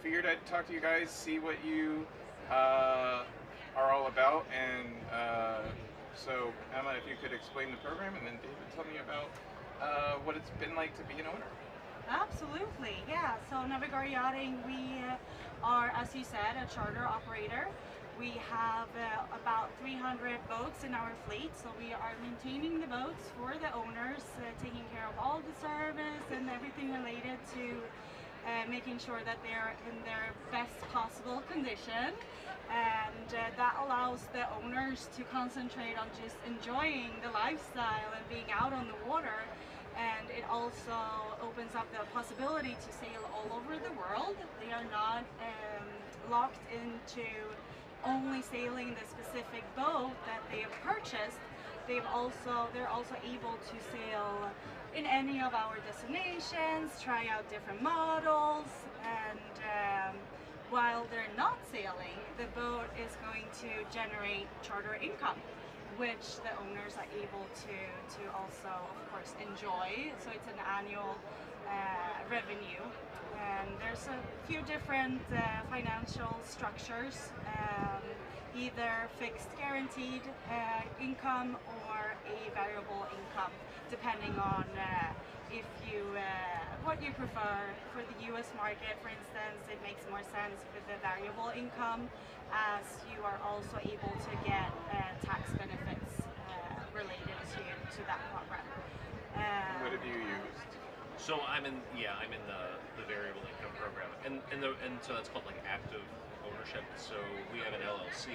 figured I'd talk to you guys, see what you are all about, and so Emma, if you could explain the program, and then David, tell me about what it's been like to be an owner. Absolutely, yeah. So Navigare Yachting, we are, as you said, a charter operator. We have about 300 boats in our fleet, so we are maintaining the boats for the owners, taking care of all the service and everything related to making sure that they're in their best possible condition. And that allows the owners to concentrate on just enjoying the lifestyle and being out on the water. And it also opens up the possibility to sail all over the world. They are not locked into only sailing the specific boat that they have purchased. They're also able to sail in any of our destinations, try out different models, and while they're not sailing, the boat is going to generate charter income, which the owners are able to also, of course, enjoy. So it's an annual revenue. And there's a few different financial structures, either fixed guaranteed income or a variable income, depending on if you what you prefer. For the US market, for instance, it makes more sense with the variable income, as you are also able to get tax benefits related to that program. What have you used? So I'm in the variable income program, and so that's called like active ownership. So we have an LLC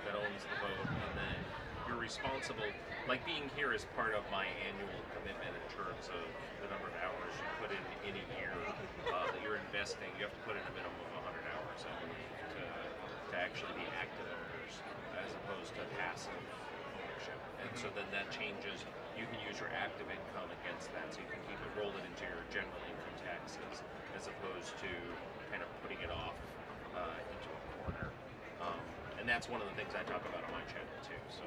that owns the boat, and then you're responsible. Like being here is part of my annual commitment in terms of the number of hours you put in a year that you're investing. You have to put in a minimum of 100 hours, I believe, to actually be active owners, as opposed to passive ownership. And so then that changes. You can use your active income against that, so you can keep it, roll it into your general income taxes, as opposed to kind of putting it off into a corner. And that's one of the things I talk about on my channel too. So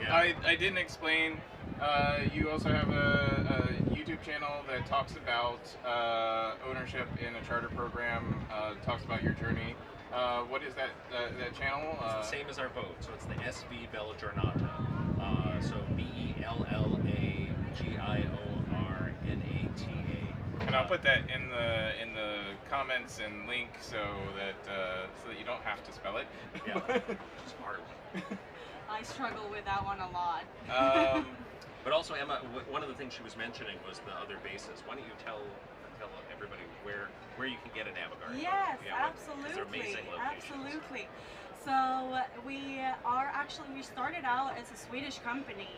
I didn't explain. You also have a YouTube channel that talks about ownership in a charter program. Talks about your journey. What is that channel? It's the same as our boat, so it's the SV Bella Giornata. So BELLAGIORNATA. And I'll put that in the comments and link so that you don't have to spell it. Yeah, it's hard. I struggle with that one a lot. But also, Emma, one of the things she was mentioning was the other bases. Why don't you tell everybody where you can get a Navigare? Yes, absolutely. They're amazing locations. Absolutely. So we started out as a Swedish company.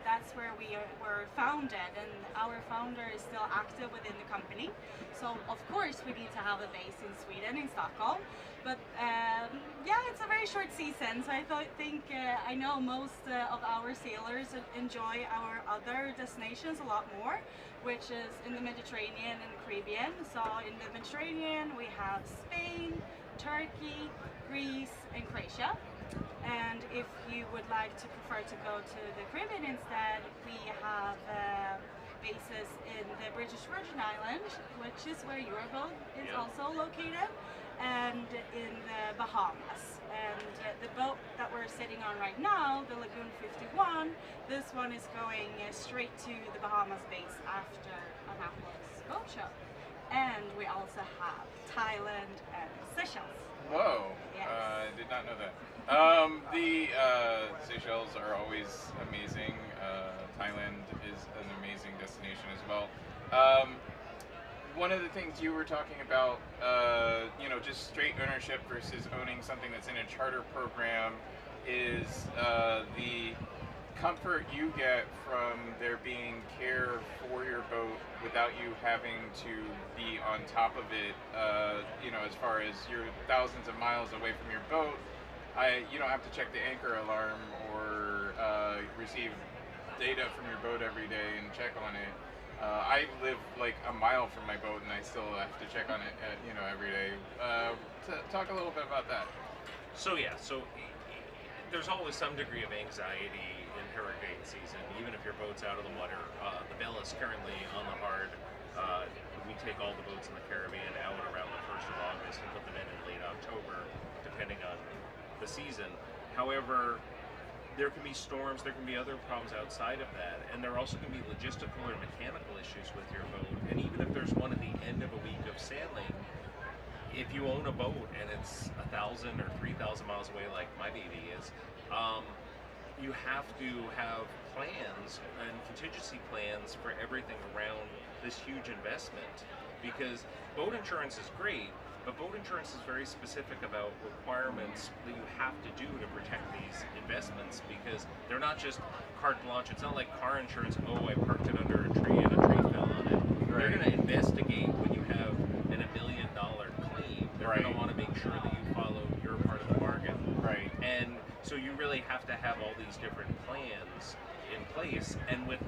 That's where we were founded, and our founder is still active within the company. So of course we need to have a base in Sweden, in Stockholm. But it's a very short season, so I know most of our sailors enjoy our other destinations a lot more, which is in the Mediterranean and Caribbean. So in the Mediterranean we have Spain, Turkey, Greece, and Croatia. And if you would like to prefer to go to the Caribbean instead, we have bases in the British Virgin Islands, which is where your boat is also located, and in the Bahamas. And the boat that we're sitting on right now, the Lagoon 51, this one is going straight to the Bahamas base after Annapolis Sailboat Show. And we also have Thailand and Seychelles. Whoa, yes. Did not know that. The Seychelles are always amazing. Thailand is an amazing destination as well. One of the things you were talking about, just straight ownership versus owning something that's in a charter program, is the comfort you get from there being care for your boat without you having to be on top of it. As far as you're thousands of miles away from your boat, you don't have to check the anchor alarm or receive data from your boat every day and check on it. I live like a mile from my boat and I still have to check on it, every day. Talk a little bit about that. So there's always some degree of anxiety in hurricane season, even if your boat's out of the water. The Bella's currently on the hard. We take all the boats in the Caribbean out around the 1st of August depending on the season. However, there can be storms, there can be other problems outside of that, and there also can be logistical or mechanical issues with your boat. And even if there's one at the end of a week of sailing, if you own a boat and it's 1,000 or 3,000 miles away, like my baby is, you have to have plans and contingency plans for everything around this huge investment. Because boat insurance is great, but boat insurance is very specific about requirements that you have to do to protect these investments, because they're not just carte blanche. It's not like car insurance, oh, I parked it under a tree and a tree fell on it. They're going to investigate when you have $1 million claim. They're going to want to make sure that you follow your part of the bargain. Right. And so you really have to have all these different plans in place. And with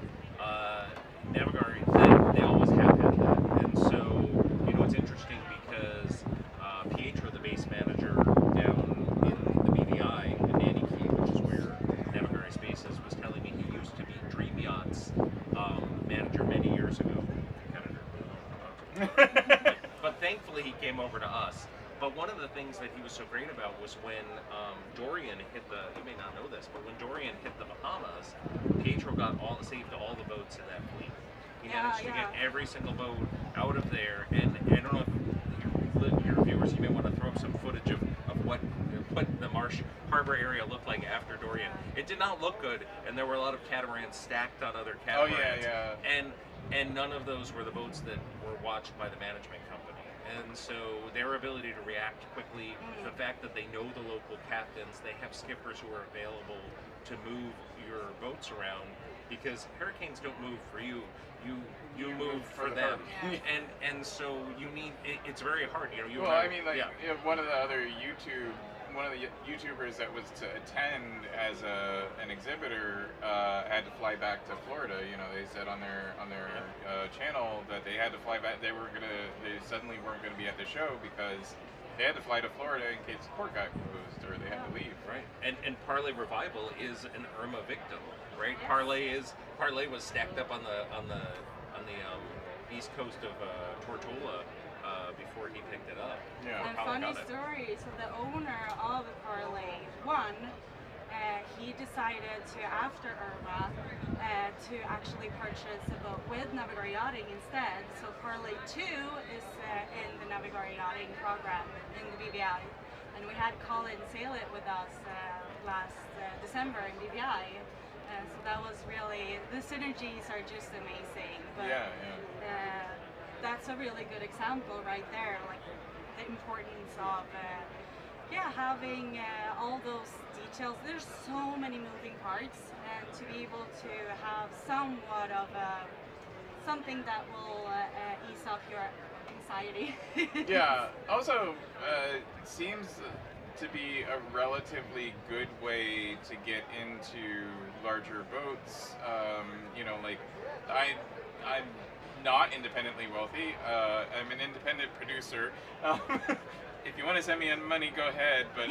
Navigare, they always have had that. And so, you know, it's interesting because Pietro, the base manager down in the BVI, in Navigare, which is where Navigare's base is, was telling me he used to be Dream Yachts manager many years ago. But thankfully he came over to us. But one of the things that he was so great about was when Dorian hit you may not know this, but when Dorian hit the Bahamas, Pietro saved all the boats in that fleet. He managed to get every single boat out of there, and I don't know if your viewers, you may want to throw up some footage of what the Marsh Harbor area looked like after Dorian. It did not look good, and there were a lot of catamarans stacked on other catamarans. Oh yeah. And none of those were the boats that were watched by the management company. And so their ability to react quickly, the fact that they know the local captains, they have skippers who are available to move your boats around, because hurricanes don't move for you. You move for them. And so you need, it's very hard. You know, one of the YouTubers that was to attend as an exhibitor had to fly back to Florida. You know, they said on their channel that they had to fly back. They suddenly weren't gonna be at the show because they had to fly to Florida in case the port got closed or they had to leave. Right. And Parlay Revival is an Irma victim, right? Yes. Parlay was stacked up on the east coast of Tortola before he picked it up. Yeah. And funny story, so the owner of Parlay, he decided to, after Irma, to actually purchase a boat with Navigare Yachting instead. So Parlay 2 is in the Navigare Yachting program in the BVI. And we had Colin sail it with us last December in BVI. So that was really, the synergies are just amazing. But, that's a really good example right there, like the importance of having all those details. There's so many moving parts, and to be able to have somewhat of something that will ease up your anxiety. Yeah, also seems to be a relatively good way to get into larger boats. You know, like I'm not independently wealthy. I'm an independent producer. If you want to send me money, go ahead. But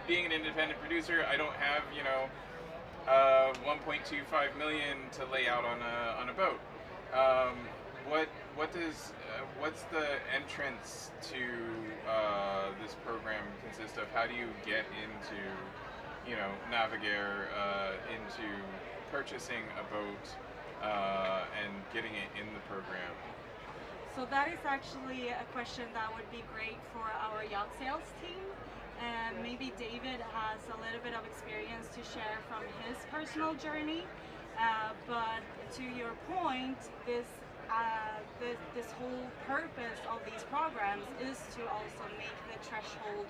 being an independent producer, I don't have 1.25 million to lay out on a boat. What's the entrance to this program consist of? How do you get into Navigare, into purchasing a boat and getting it in the program? So that is actually a question that would be great for our yacht sales team. And maybe David has a little bit of experience to share from his personal journey. But to your point, this whole purpose of these programs is to also make the threshold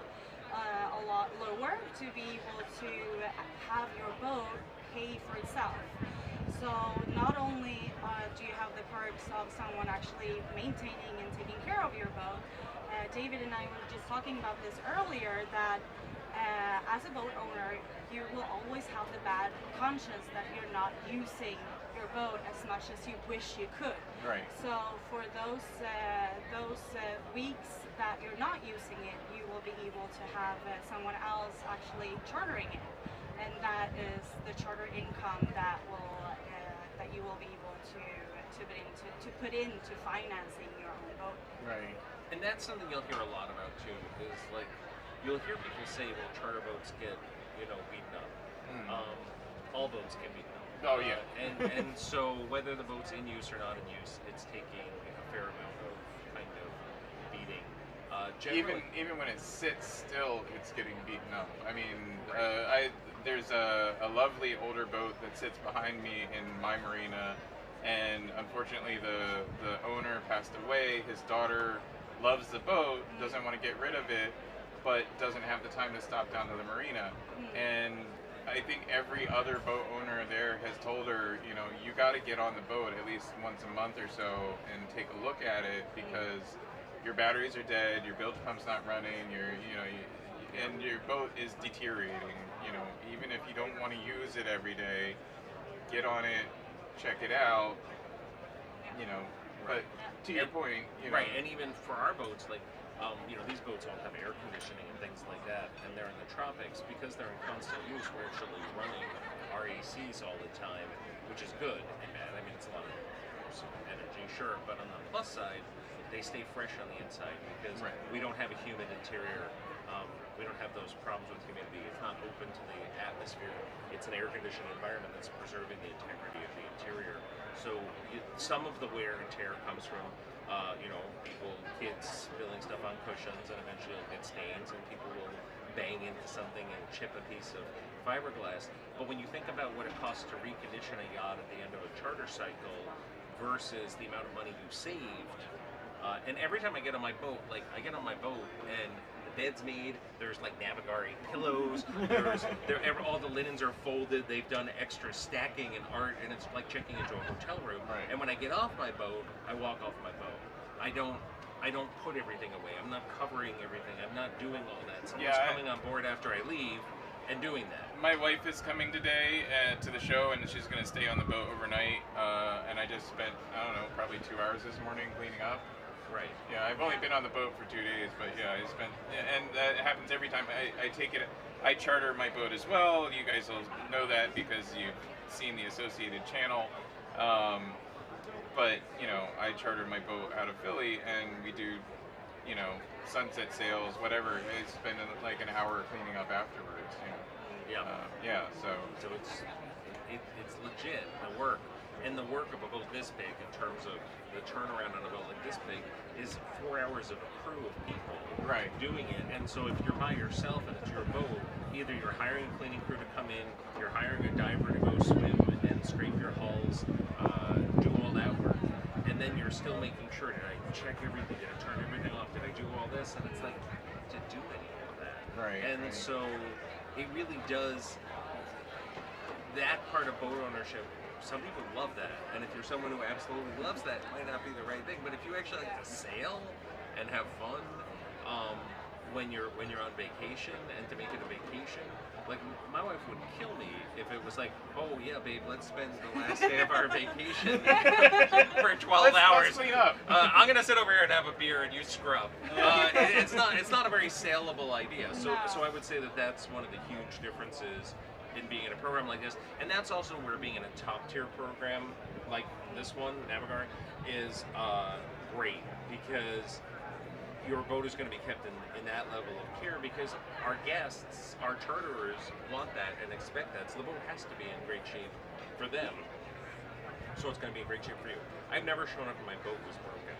a lot lower, to be able to have your boat pay for itself. So not only do you have the perks of someone actually maintaining and taking care of your boat, David and I were just talking about this earlier, that as a boat owner, you will always have the bad conscience that you're not using your boat as much as you wish you could. Right. So for those weeks that you're not using it, you will be able to have someone else actually chartering it, and that is the charter income that will that you will be able to put into financing your own boat. Right. And that's something you'll hear a lot about too, is like you'll hear people say, well, charter boats get, beaten up. All boats get beaten up. Oh yeah. And so whether the boat's in use or not in use, it's taking a fair amount of kind of beating. Even when it sits still, it's getting beaten up. I mean, there's a lovely older boat that sits behind me in my marina, and unfortunately the owner passed away. His daughter loves the boat, doesn't want to get rid of it, but doesn't have the time to stop down to the marina. And I think every other boat owner there has told her, you got to get on the boat at least once a month or so and take a look at it, because your batteries are dead, your bilge pump's not running, and your boat is deteriorating. Even if you don't want to use it every day, get on it, check it out. But to your point, right, and even for our boats, like these boats all have air conditioning and things like that, and they're in the tropics because they're in constant use. We're actually running RACs all the time, which is good and bad. I mean, it's a lot of energy, sure, but on the plus side, they stay fresh on the inside because we don't have a humid interior. We don't have those problems with humidity. It's not open to the atmosphere. It's an air-conditioned environment that's preserving the integrity of the interior. So some of the wear and tear comes from, kids spilling stuff on cushions, and eventually you'll get stains, and people will bang into something and chip a piece of fiberglass. But when you think about what it costs to recondition a yacht at the end of a charter cycle versus the amount of money you saved, and every time I get on my boat, and bed's made, there's like Navigare pillows, all the linens are folded, they've done extra stacking and art, and it's like checking into a hotel room. Right. And when I get off my boat, I walk off my boat. I don't put everything away. I'm not covering everything. I'm not doing all that. Someone's coming on board after I leave and doing that. My wife is coming today to the show, and she's going to stay on the boat overnight. And I just spent, probably 2 hours this morning cleaning up. Right. Yeah, I've only been on the boat for 2 days, but yeah, and that happens every time I take it. I charter my boat as well. You guys will know that because you've seen the Associated Channel. But I charter my boat out of Philly, and we do, sunset sails, whatever. I spend like an hour cleaning up afterwards. So it's legit, the work. And the work of a boat this big, in terms of the turnaround on a boat like this big, is 4 hours of a crew of people doing it. And so if you're by yourself and it's your boat, either you're hiring a cleaning crew to come in, you're hiring a diver to go swim and scrape your hulls, do all that work, and then you're still making sure, did I check everything, did I turn everything off, did I do all this? And it's like, to do any of that. So it really does, that part of boat ownership, some people love that, and if you're someone who absolutely loves that, it might not be the right thing. But if you actually like to sail and have fun when you're on vacation, and to make it a vacation, like my wife would kill me if it was like, oh yeah, babe, let's spend the last day of our vacation for 12 hours. Let's clean up. I'm gonna sit over here and have a beer, and you scrub. It's not a very saleable idea. So I would say that that's one of the huge differences in being in a program like this, and that's also where being in a top tier program like this one, Navigare, is great, because your boat is going to be kept in that level of care, because our guests, our charterers, want that and expect that, so the boat has to be in great shape for them, so it's going to be in great shape for you. I've never shown up and my boat was broken,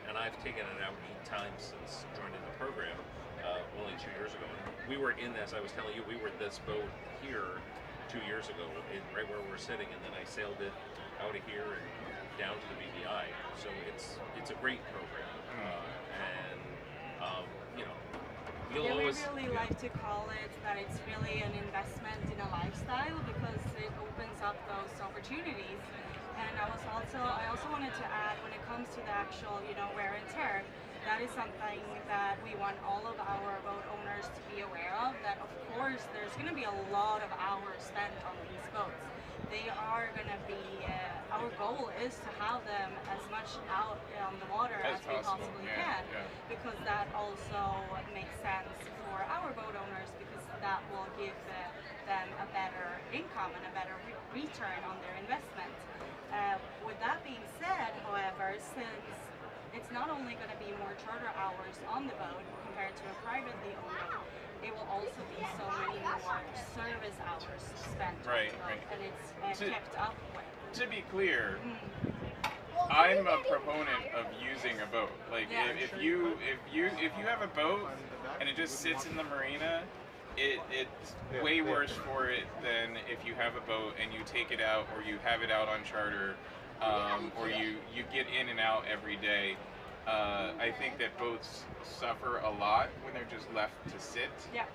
and I've taken it out 8 times since joining the program, only 2 years ago. We were in this, I was telling you, we were this boat here 2 years ago, right where we're sitting, and then I sailed it out of here and down to the BVI. So it's a great program, and you'll always. We really like to call it that it's really an investment in a lifestyle, because it opens up those opportunities. And I also wanted to add, when it comes to the actual wear and tear, that is something that we want all of our boat owners to be aware of, that of course there's going to be a lot of hours spent on these boats. They are going to be, our goal is to have them as much out on the water as we possibly can, because that also makes sense for our boat owners, because that will give them a better income and a better return on their investment. With that being said, however, since it's not only going to be more charter hours on the boat compared to a privately owned boat, it will also be so many more service hours spent on Right, the boat, right. and it's kept up with. To be clear, Mm. I'm a proponent of using a boat. Like Yeah. if you have a boat and it just sits in the marina, it's way worse for it than if you have a boat and you take it out or you have it out on charter, or you get in and out every day. I think that boats suffer a lot when they're just left to sit. Yeah.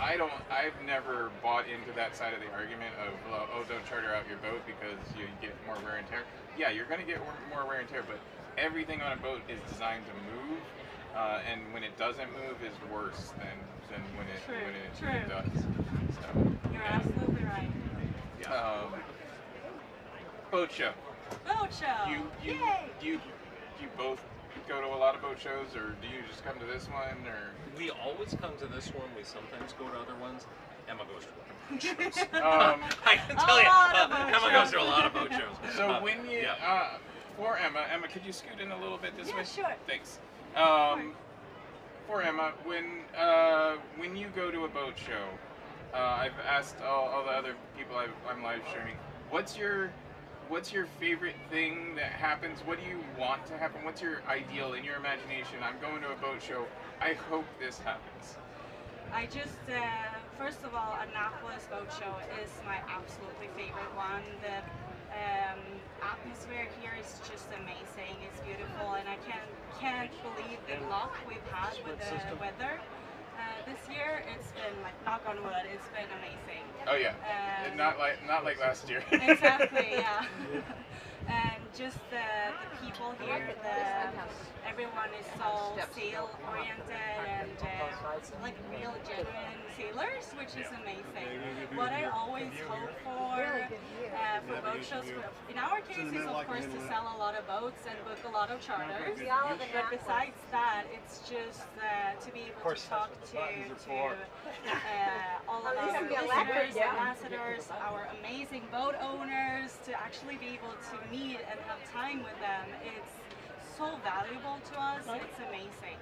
I've never bought into that side of the argument of, oh, don't charter out your boat because you get more wear and tear. Yeah, you're going to get more wear and tear, but everything on a boat is designed to move, and when it doesn't move is worse than when it does. So, You're yeah. absolutely right. Boat show. Boat show! You Yay! both go to a lot of boat shows, or do you just come to this one, or? We always come to this one. We sometimes go to other ones. Emma goes to boat shows. I can tell you, Emma goes to a lot of boat shows. So when you, for Emma, could you scoot in a little bit this way? Sure. Thanks. For Emma, when you go to a boat show, I've asked all the other people I'm live streaming, what's your favorite thing that happens? What do you want to happen? What's your ideal in your imagination? I'm going to a boat show. I hope this happens. I just, first of all, Annapolis Boat Show is my absolutely favorite one. The atmosphere here is just amazing. It's beautiful, and I can't believe the luck we've had with the weather. This year, it's been, like, knock on wood, it's been amazing. Oh yeah, not like last year. Exactly, yeah. And just the people here, everyone is so sail oriented and like real genuine sailors, which is amazing. What I always hope for boat shows, in our case, is of course to sell a lot of boats and book a lot of charters. But besides that, it's just to be able to talk to all of our listeners, ambassadors, our amazing boat owners, to actually be able to meet and have time with them. It's so valuable to us. It's amazing.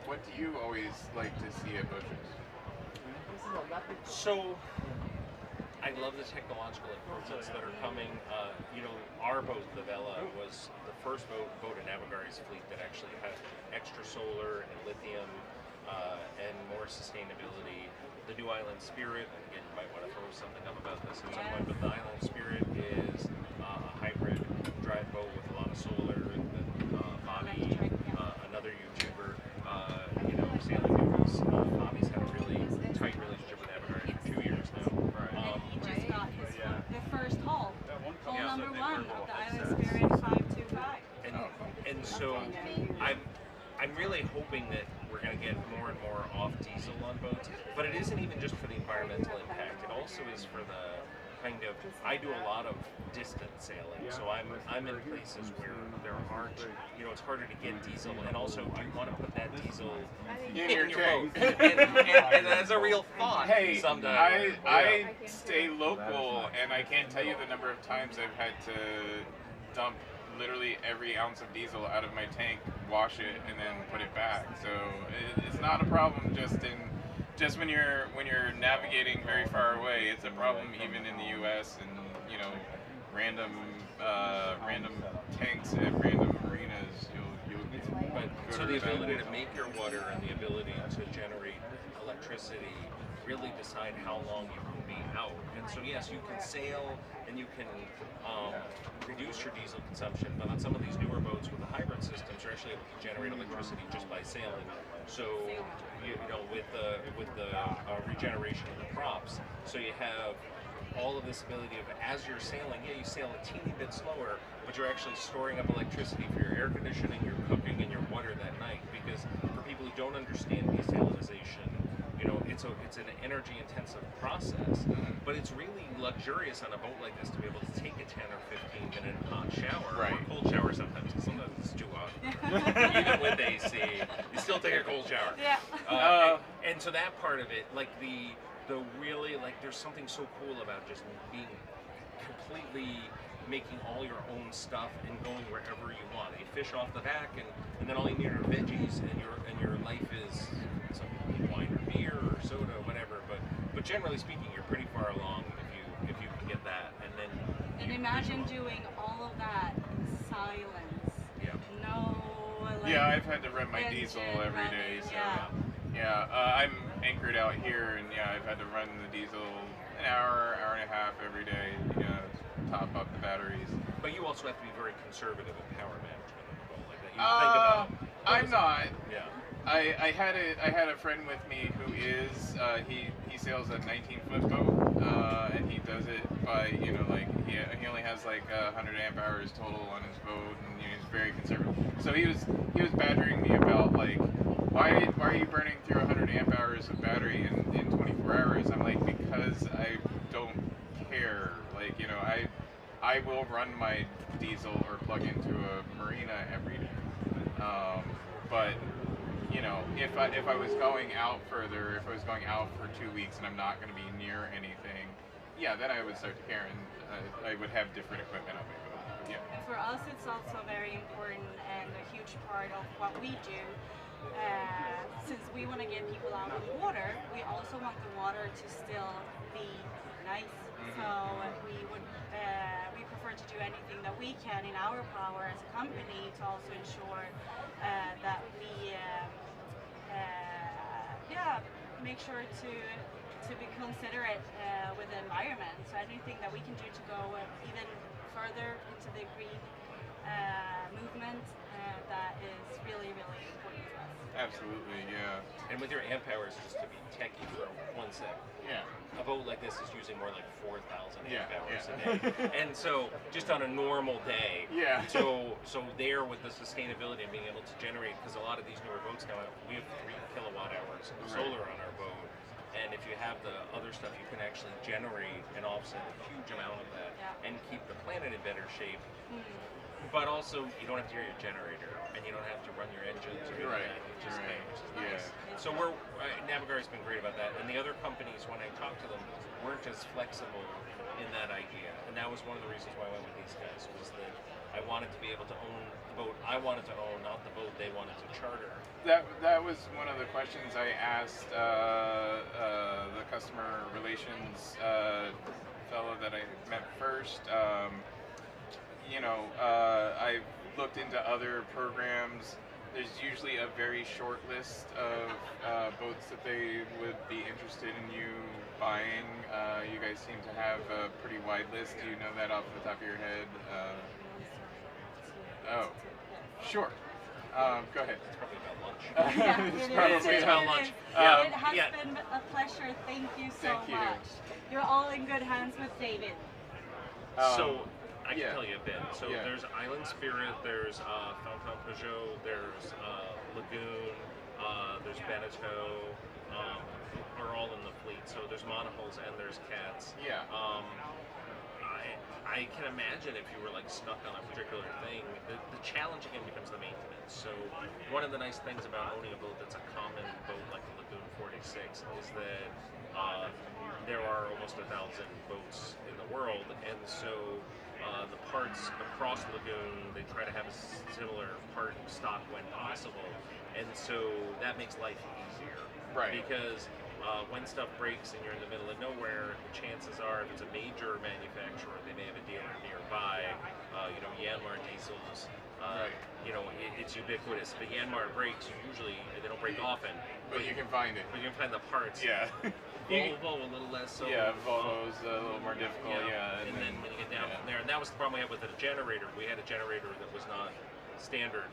What do you always like to see at boat shows? So, I love the technological improvements that are coming. Our boat, the Vela, was the first boat in Navigare's fleet that actually had extra solar and lithium and more sustainability. The new Island Spirit, and again, you might want to throw something up about this at some point, but the Island Spirit is a hybrid drive boat with a lot of solar. Bobby, another YouTuber, sailing news. Bobby's had a really tight relationship with Navigare for 2 years now. And he just got the first hull number one of the Island Spirit 525. And so I'm really hoping that we're going to get more and more off diesel on boats, but it isn't even just for the environmental impact. It also is for the kind of, I do a lot of distance sailing, so I'm in places where there aren't, it's harder to get diesel, and also you want to put that diesel in your boat. and that's a real thought. Hey, sometimes. I stay local, and I can't tell you the number of times I've had to dump literally every ounce of diesel out of my tank, wash it, and then put it back. So it's not a problem just when you're navigating very far away. It's a problem even in the U.S. and random tanks at random marinas. So the ability to make your water and the ability to generate electricity really decide how long you can be out. And so yes, you can sail and you can reduce your diesel consumption, but on some of these newer boats with the hybrid systems, you're actually able to generate electricity just by sailing. So with the regeneration of the props, so you have all of this ability of, as you're sailing, you sail a teeny bit slower, but you're actually storing up electricity for your air conditioning, your cooking, and your water that night. Because for people who don't understand desalinization, it's an energy-intensive process, but it's really luxurious on a boat like this to be able to take a 10 or 15-minute hot shower, or a cold shower sometimes, because sometimes it's too hot. Even with AC, you still take a cold shower. Yeah. And so that part of it, like the really, like, there's something so cool about just being completely making all your own stuff and going wherever you want. You fish off the back, and then all you need are veggies, and your life is some wine or beer or soda, whatever. But generally speaking, you're pretty far along if you can get that, and then. And imagine doing all of that in silence. Yeah. No. Like, Yeah, I've had to run my diesel every day, so I'm anchored out here, and I've had to run the diesel an hour and a half every day, top up the batteries. But you also have to be very conservative in power management of a boat like that. You think about. I'm not. Yeah. I had a friend with me who is he sails a 19-foot boat, and he does it by he only has like 100 amp hours total on his boat, and he's very conservative. So he was badgering me about like why are you burning through 100 amp hours of battery in 24 hours? I'm like, because I don't care. Like I will run my diesel or plug into a marina every day, but. If I was going out further, if I was going out for 2 weeks and I'm not going to be near anything, then I would start to care, and I would have different equipment on my boat. Yeah. For us, it's also very important and a huge part of what we do. Since we want to get people out on the water, we also want the water to still be nice. Mm-hmm. So we prefer to do anything that we can in our power as a company to also ensure that we make sure to be considerate with the environment. So anything that we can do to go even further into the green movement, that is really, really important to us. Absolutely, yeah. And with your amp hours, just to be techie for 1 sec. Yeah. A boat like this is using more like 4,000 amp hours a yeah. day. And so, just on a normal day. Yeah. So there with the sustainability and being able to generate, because a lot of these newer boats now, we have 3 kilowatt hours of solar on our boat. And if you have the other stuff, you can actually generate and offset a huge amount of that and keep the planet in better shape. But also, you don't have to hear your generator, and you don't have to run your engines or anything, which is nice. So Navigare's been great about that. And the other companies, when I talked to them, weren't as flexible in that idea. And that was one of the reasons why I went with these guys, was that I wanted to be able to own the boat I wanted to own, not the boat they wanted to charter. That was one of the questions I asked the customer relations fellow that I met first. I've looked into other programs. There's usually a very short list of boats that they would be interested in you buying. You guys seem to have a pretty wide list. Do you know that off the top of your head? Oh, sure. Go ahead. It's probably about lunch. It's probably about lunch. It has been a pleasure. Thank you so Thank you. much. You're all in good hands with David. So I can tell you a bit. So Yeah. there's Island Spirit, there's Fountain Peugeot, there's Lagoon, there's Beneteau, are all in the fleet. So there's monohulls and there's cats. Yeah. I can imagine if you were like stuck on a particular thing, the challenge again becomes the maintenance. So one of the nice things about owning a boat that's a common boat like the Lagoon 46 is that there are almost 1,000 boats in the world, and so the parts across the lagoon, they try to have a similar part stock when possible, and so that makes life easier. Right. Because when stuff breaks and you're in the middle of nowhere, the chances are, if it's a major manufacturer, they may have a dealer nearby. Yanmar diesels. It's ubiquitous. If a Yanmar breaks, they don't break often. But you can find it. But you can find the parts. Yeah. Volvo a little less so. Yeah, Volvo's a little more difficult. Yeah. And then when you get down from there, and that was the problem we had with the generator. We had a generator that was not standard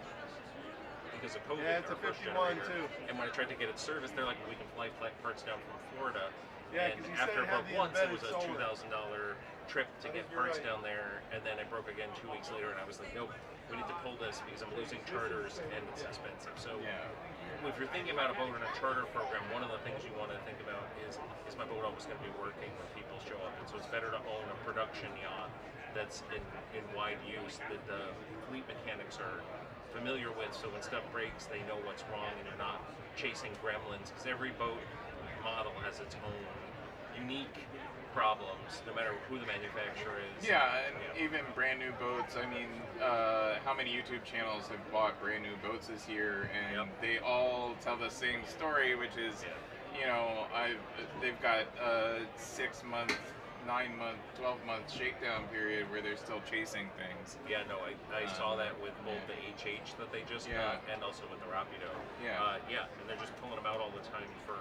because of COVID. Yeah, it's a 51 too. And when I tried to get it serviced, they're like, we can fly parts down from Florida. Yeah, and because you after said it had about the once, it embedded was a solar. $2,000 trip to get parts down there, and then it broke again 2 weeks later, and I was like, nope, we need to pull this because I'm losing charters and it's expensive. So if you're thinking about a boat in a charter program, one of the things you want to think about is my boat always going to be working when people show up? And so it's better to own a production yacht that's in wide use, that the fleet mechanics are familiar with, so when stuff breaks, they know what's wrong and they're not chasing gremlins, because every boat model has its own unique problems, no matter who the manufacturer is. Yeah, and even brand new boats. I mean, how many YouTube channels have bought brand new boats this year, and they all tell the same story, which is, you know, they've got a 6-month, 9-month, 12-month shakedown period where they're still chasing things. Yeah, no, I saw that with both the HH that they just got and also with the Rapido. And they're just pulling them out all the time for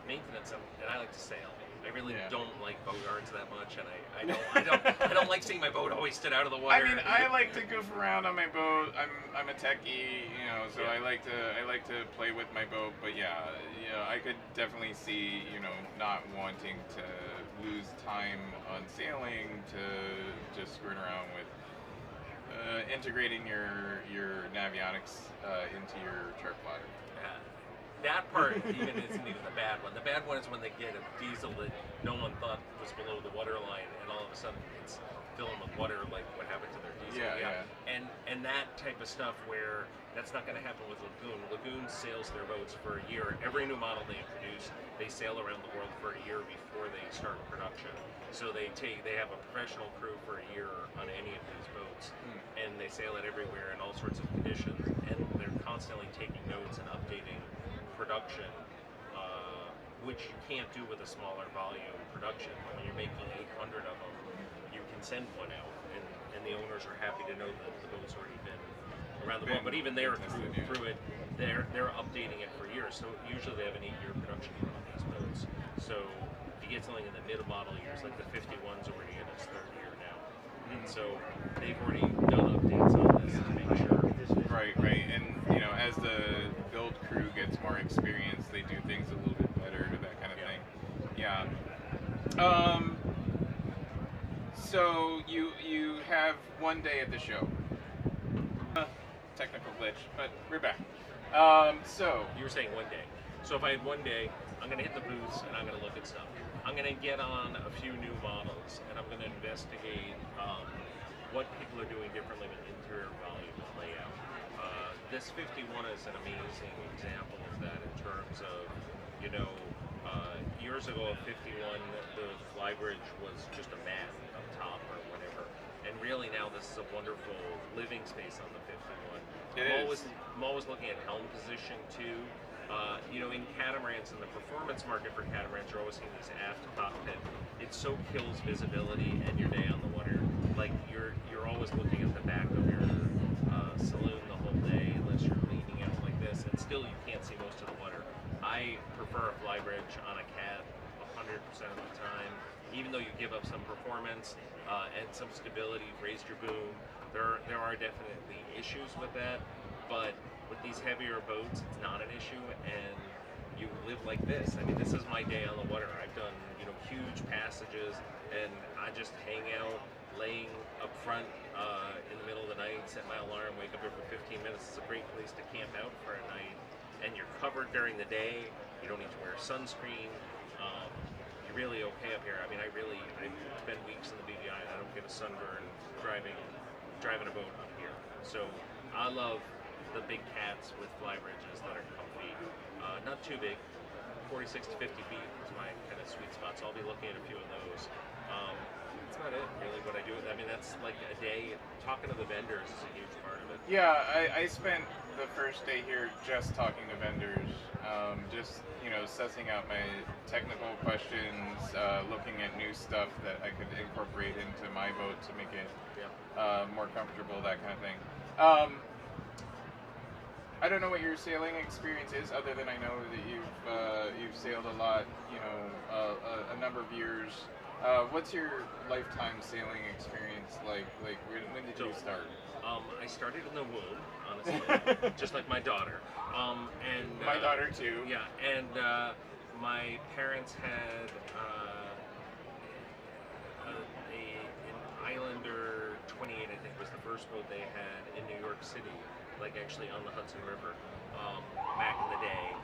maintenance, and I like to sail. I really don't like boat yards that much, and I don't like seeing my boat always stood out of the water. I mean, I like to goof around on my boat. I'm a techie, you know, so I like to play with my boat. But yeah, you know, I could definitely see, you know, not wanting to lose time on sailing to just screwing around with integrating your navionics into your chart plotter. That part even isn't even the bad one. The bad one is when they get a diesel that no one thought was below the water line, and all of a sudden it's filling with water, like what happened to their diesel. And that type of stuff where that's not going to happen with Lagoon. Lagoon sails their boats for a year. Every new model they introduce, they sail around the world for a year before they start production. So they have a professional crew for a year on any of these boats, and they sail it everywhere in all sorts of conditions, and they're constantly taking notes and updating production, which you can't do with a smaller volume production. When you're making 800 of them, you can send one out, and the owners are happy to know that the boat's already been around the world. But even they're through it, they're updating it for years. So usually they have an 8-year production run on these boats. So if you get something in the mid-model years, like the 51's already in its 3rd year now, and so they've already done updates on this to make sure. Right, and you know, as the build crew gets more experience, they do things a little bit better, that kind of thing. Yeah. So you have one day at the show. Technical glitch, but we're back. So you were saying one day. So if I had one day, I'm gonna hit the booths and I'm gonna look at stuff. I'm gonna get on a few new models and I'm gonna investigate what people are doing differently with interior volume and layout. This 51 is an amazing example of that in terms of, you know, years ago a 51, the flybridge was just a mat up top or whatever. And really now this is a wonderful living space on the 51. I'm always looking at helm position too. You know, in catamarans, in the performance market for catamarans, you're always seeing this aft cockpit. It so kills visibility and your day on the water. Like you're always looking at the back of your saloon the whole day, unless you're leaning out like this, and still you can't see most of the water. I prefer a flybridge on a cat 100% of the time, even though you give up some performance and some stability, raised your boom. There are definitely issues with that, but with these heavier boats, it's not an issue, and you live like this. I mean, this is my day on the water. I've done, you know, huge passages, and I just hang out, laying up front in the middle of the night, set my alarm, wake up every 15 minutes. It's a great place to camp out for a night, and you're covered during the day. You don't need to wear sunscreen. You're really okay up here. I mean, I spend weeks in the BVI, and I don't get a sunburn driving a boat up here. So I love the big cats with fly bridges that are comfy, not too big. 46 to 50 feet is my kind of sweet spot, so I'll be looking at a few of those. That's about it, really, what I do. I mean, that's like a day. Talking to the vendors is a huge part of it. Yeah, I spent the first day here just talking to vendors, just, you know, sussing out my technical questions, looking at new stuff that I could incorporate into my boat to make it more comfortable, that kind of thing. I don't know what your sailing experience is, other than I know that you've sailed a lot, you know, a number of years. What's your lifetime sailing experience like? Like, when did you start? I started in the womb, honestly, just like my daughter. And my daughter too. Yeah, and my parents had an Islander 28, I think, was the first boat they had in New York City, like actually on the Hudson River, back in the day.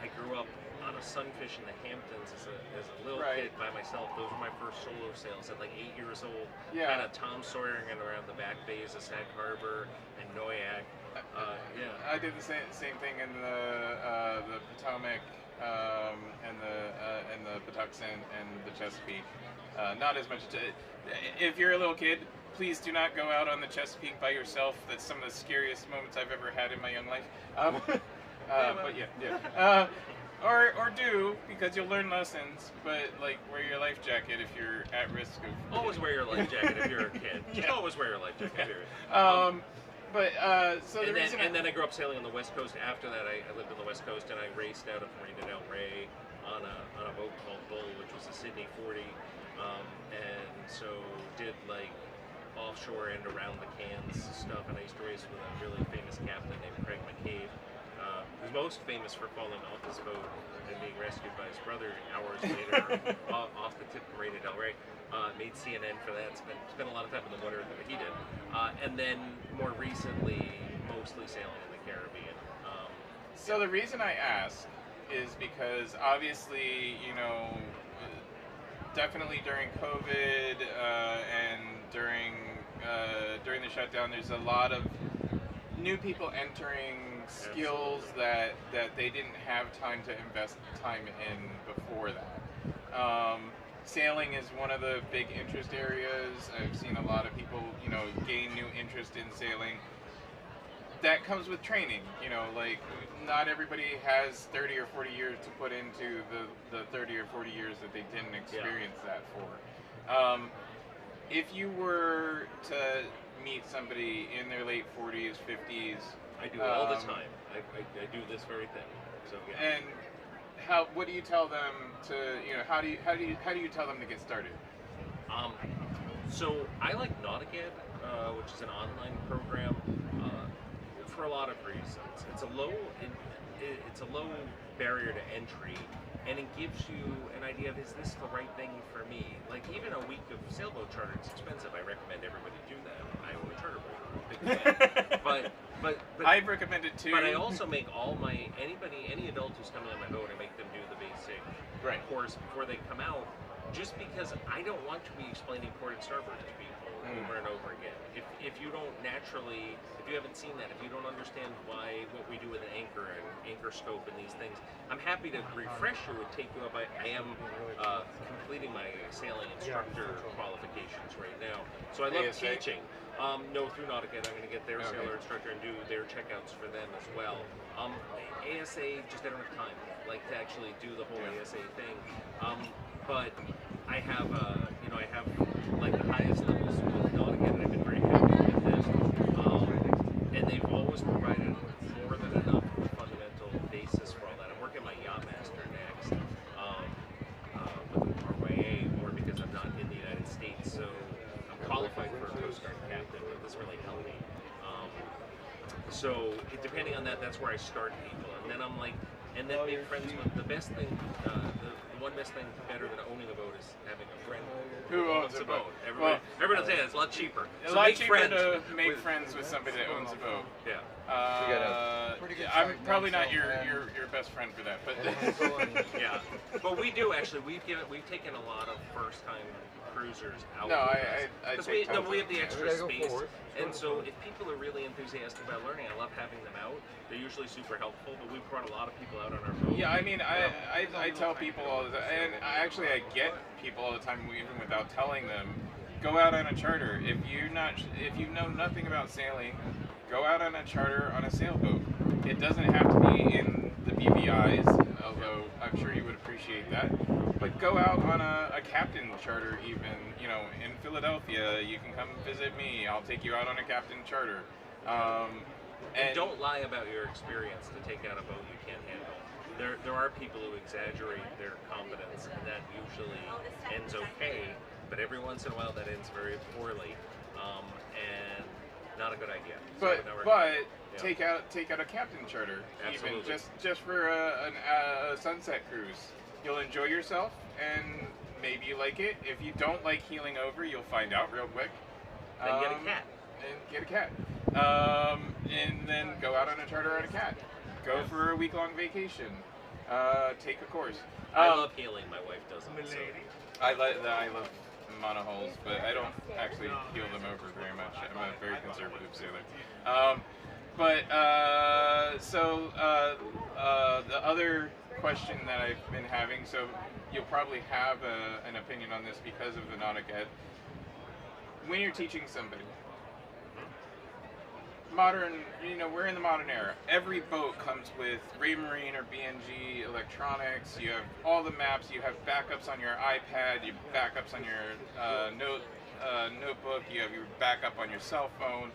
I grew up on a sunfish in the Hamptons as a little kid by myself. Those were my first solo sails at like 8 years old. Yeah. Kind of Tom Sawyering around the back bays of Sag Harbor and Noyak. I did the same thing in the Potomac and the Patuxent and the Chesapeake. Not as much. If you're a little kid, please do not go out on the Chesapeake by yourself. That's some of the scariest moments I've ever had in my young life. But yeah. Or do, because you'll learn lessons, but like wear your life jacket if you're at risk of... Always wear your life jacket if you're a kid. Just always wear your life jacket, period. So the reason then I grew up sailing on the West Coast. After that, I lived on the West Coast, and I raced out of Marina Del Rey on a boat called Bull, which was a Sydney 40. And so did like offshore and around the Cairns stuff, and I used to race with a really famous captain named Craig McCabe, who's most famous for falling off his boat and being rescued by his brother hours later off the tip of Marina Del Rey. Made CNN for that. Spent a lot of time in the water that he did, and then more recently, mostly sailing in the Caribbean. So the reason I ask is because obviously, you know, definitely during COVID and during the shutdown, there's a lot of new people entering skills that they didn't have time to invest time in before that. Sailing is one of the big interest areas. I've seen a lot of people, you know, gain new interest in sailing. That comes with training, you know, like not everybody has 30 or 40 years to put into the 30 or 40 years that they didn't experience that for. If you were to meet somebody in their late 40s, 50s... I do it all the time. I do this very thing. So yeah. And what do you tell them to, you know, how do you tell them to get started? So I like Navigare, which is an online program, for a lot of reasons. It's a low barrier to entry, and it gives you an idea of, is this the right thing for me? Like even a week of sailboat charter, it's expensive. I recommend everybody do that. I own a charter boat. Big fan. But I've recommended too. But I also make any adult who's coming on my boat, I make them do the basic course before they come out, just because I don't want to be explaining port and starboard to people over and over again. If you don't naturally, if you haven't seen that, if you don't understand what we do with an anchor and anchor scope and these things, I'm happy to refresh you and take you up. I am completing my sailing instructor qualifications right now, so I love teaching. No, through Navigare, I'm going to get their sailor instructor and do their checkouts for them as well. ASA, just I don't have time, like to actually do the whole ASA thing. But I have, I have like the highest levels with Navigare, and I've been very happy with them. And they've always provided more than enough fundamental basis for all that. I'm working my Yacht Master next with RYA, more because I'm not in the United States, so I'm qualified for a Coast Guard captain, but this really helped me. So depending on that, that's where I start people, and then I'm like, and then make friends with the best thing. The one best thing better than owning a boat is having a friend who owns a boat. Everybody's saying it's a lot cheaper. It's a lot cheaper to make friends with somebody that owns a boat. Yeah. I'm probably not your best friend for that, but yeah. But we do actually. We've taken a lot of first time cruisers out. No, because we have the extra space, and so if people are really enthusiastic about learning, I love having them out. They're usually super helpful, but we've brought a lot of people out on our boat. Yeah, I mean, I tell people all the time, and I get people all the time, even without telling them, go out on a charter. If you know nothing about sailing, go out on a charter on a sailboat. It doesn't have to be in the BVIs, although I'm sure you would appreciate that. But go out on a captain charter even, you know, in Philadelphia, you can come visit me. I'll take you out on a captain charter. And don't lie about your experience to take out a boat you can't handle. There are people who exaggerate their competence, and that usually ends okay, but every once in a while that ends very poorly, and not a good idea. But take out a captain charter, Absolutely. even just for a sunset cruise. You'll enjoy yourself, and maybe you like it. If you don't like heeling over, you'll find out real quick. Then get a cat. And get a cat. And then go out on a charter on a cat. Go for a week-long vacation. Take a course. I love heeling. My wife doesn't. So. I love monohulls, but I don't actually heel them over very much. I'm a very conservative sailor. The other question that I've been having. So you'll probably have an opinion on this because of the Nautica. When you're teaching somebody, modern, we're in the modern era. Every boat comes with Raymarine or BNG electronics. You have all the maps. You have backups on your iPad. You have backups on your notebook. You have your backup on your cell phone.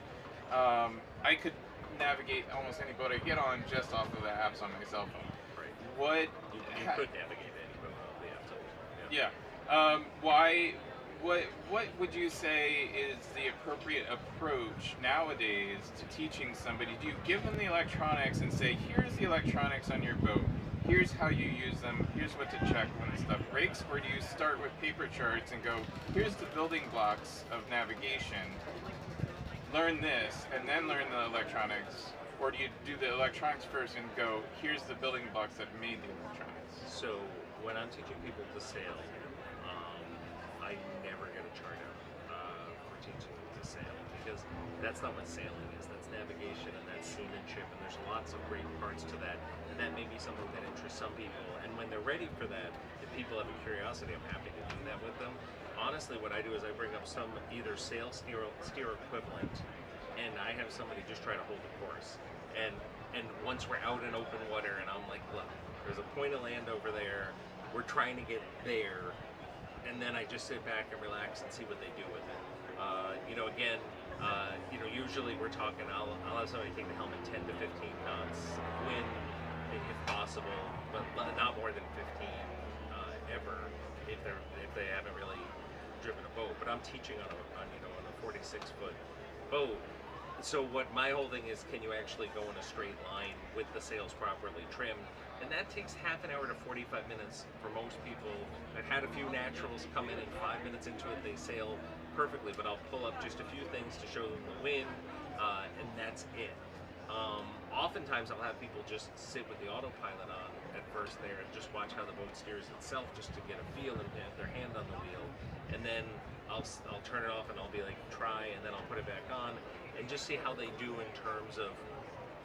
I could navigate almost any boat I get on just off of the apps on my cell phone. Right. What you could navigate any boat off the apps. Yeah. What would you say is the appropriate approach nowadays to teaching somebody? Do you give them the electronics and say, here's the electronics on your boat, here's how you use them, here's what to check when stuff breaks? Or do you start with paper charts and go, here's the building blocks of navigation, learn this, and then learn the electronics? Or do you do the electronics first and go, here's the building blocks that made the electronics? So when I'm teaching people to sail, I never get a chart out for teaching them to sail, because that's not what sailing is. That's navigation and that's seamanship, and there's lots of great parts to that, and that may be something that interests some people. And when they're ready for that, if people have a curiosity, I'm happy to do that with them. Honestly, what I do is I bring up some either sail, steer equivalent, and I have somebody just try to hold the course. And once we're out in open water, and I'm like, look, there's a point of land over there, we're trying to get there, and then I just sit back and relax and see what they do with it. Usually we're talking, I'll have somebody take the helmet 10 to 15 knots, wind if possible, but not more than 15 ever if they haven't really driven a boat. But I'm teaching on a 46-foot boat. So what my whole thing is, can you actually go in a straight line with the sails properly trimmed? And that takes half an hour to 45 minutes for most people. I've had a few naturals come in and 5 minutes into it, they sail perfectly, but I'll pull up just a few things to show them the wind, and that's it. Oftentimes I'll have people just sit with the autopilot on at first there and just watch how the boat steers itself, just to get a feel and have their hand on the wheel. And then I'll turn it off and I'll be like, try, and then I'll put it back on and just see how they do in terms of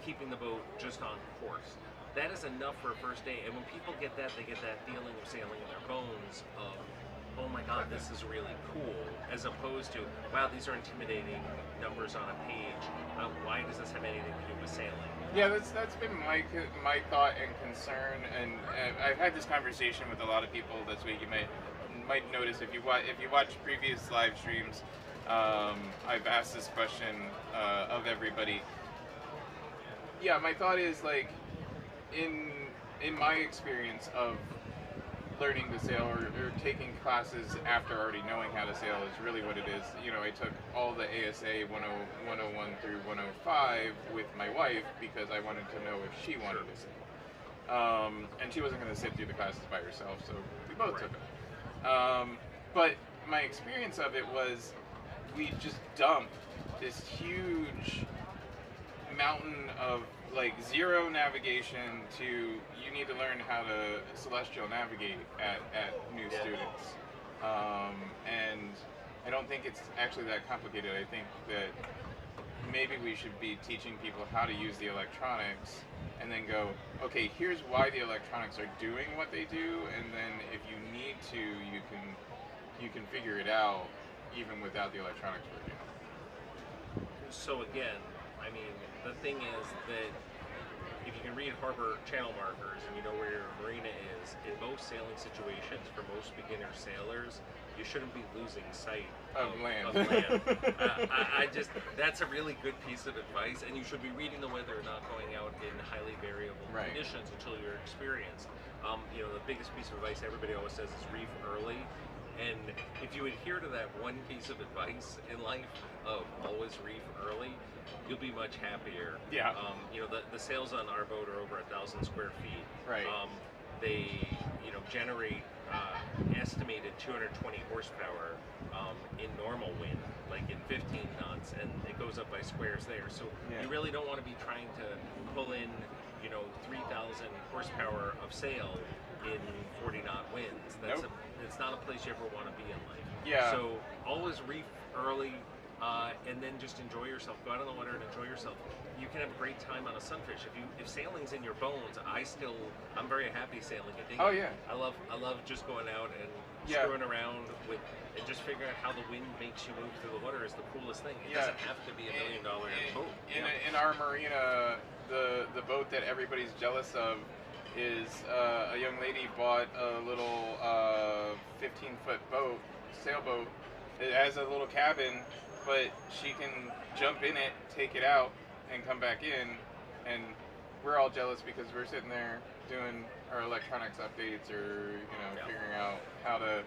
keeping the boat just on course. That is enough for a first day, and when people get that, they get that feeling of sailing in their bones of, oh my god, this is really cool, as opposed to, wow, these are intimidating numbers on a page. Why does this have anything to do with sailing? Yeah, that's been my thought and concern, and I've had this conversation with a lot of people this week. You might notice if you watch previous live streams, I've asked this question of everybody. Yeah, my thought is, like, in my experience of learning to sail or taking classes after already knowing how to sail is really what it is. I took all the ASA 101 through 105 with my wife because I wanted to know if she wanted to sail. And she wasn't going to sit through the classes by herself, so we both took them. But my experience of it was we just dumped this huge mountain of like zero navigation to you need to learn how to celestial navigate at new students. And I don't think it's actually that complicated. I think that maybe we should be teaching people how to use the electronics and then go, okay, here's why the electronics are doing what they do, and then if you need to, you can figure it out even without the electronics working. So again, I mean, the thing is that if you can read harbor channel markers and you know where your marina is, in most sailing situations for most beginner sailors, you shouldn't be losing sight of land. That's a really good piece of advice, and you should be reading the weather, not going out in highly variable conditions until you're experienced. The biggest piece of advice everybody always says is reef early. And if you adhere to that one piece of advice in life of always reef early, you'll be much happier. Yeah. The sails on our boat are over 1,000 square feet. Right. They, generate estimated 220 horsepower in normal wind, like in 15 knots, and it goes up by squares there. So you really don't want to be trying to pull in, 3,000 horsepower of sail in 40 knot winds. It's not a place you ever want to be in life. Yeah. So always reef early. and then just enjoy yourself. Go out on the water and enjoy yourself. You can have a great time on a sunfish. If sailing's in your bones, I'm very happy sailing a dinghy. Oh yeah. I love just going out and Yeah. screwing around with and just figuring out how the wind makes you move through the water is the coolest thing. It doesn't have to be $1 million boat. In our marina, the boat that everybody's jealous of is a young lady bought a little 15-foot boat, sailboat. It has a little cabin, but she can jump in it, take it out, and come back in. And we're all jealous because we're sitting there doing our electronics updates or figuring out how to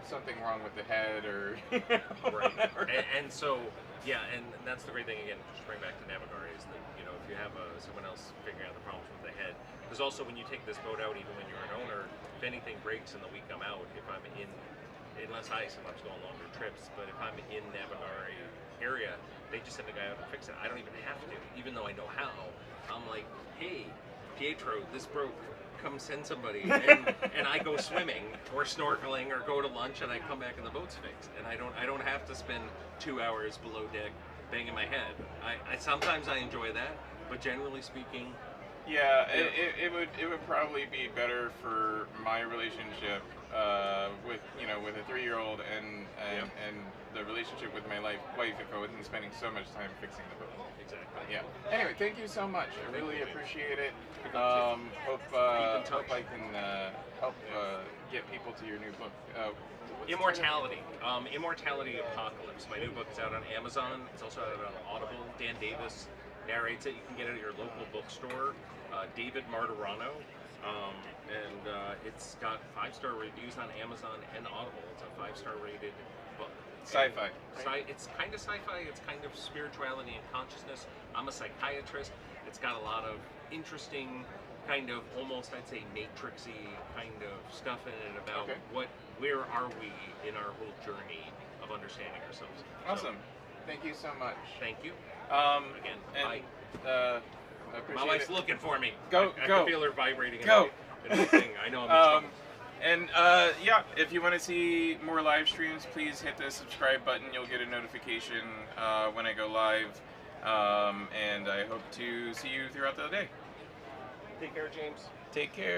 something wrong with the head or right. And so and that's the great thing again. Just bring back to Navigare is that if you have someone else figuring out the problems with the head, because also when you take this boat out, even when you're an owner, if anything breaks in the week I'm out, if I'm in, unless I sometimes go on longer trips, but if I'm in Navigare area, they just send a guy out to fix it. I don't even have to, even though I know how. I'm like, hey, Pietro, this broke. Come send somebody, and I go swimming or snorkeling or go to lunch, and I come back and the boat's fixed, and I don't have to spend 2 hours below deck banging my head. I sometimes I enjoy that, but generally speaking, yeah, it would probably be better for my relationship with with a 3-year-old and the relationship with my wife if I wasn't spending so much time fixing the boat. Exactly. Yeah. Anyway, thank you so much. I really appreciate it. Hope I can help get people to your new book. Immortality. Immortality Apocalypse. My new book is out on Amazon. It's also out on Audible. Dan Davis narrates it. You can get it at your local bookstore. David Martirano. And it's got 5-star reviews on Amazon and Audible. It's a 5-star rated book. Sci-fi. It's kind of sci-fi. It's kind of spirituality and consciousness. I'm a psychiatrist. It's got a lot of interesting, kind of almost I'd say matrixy kind of stuff in it about where are we in our whole journey of understanding ourselves. Awesome. Thank you so much. Thank you. Again, appreciate my wife's it. looking for me. Go. I can feel her vibrating. Go. In the thing. I know I'm in trouble. And if you want to see more live streams, please hit the subscribe button. You'll get a notification when I go live. And I hope to see you throughout the day. Take care, James. Take care.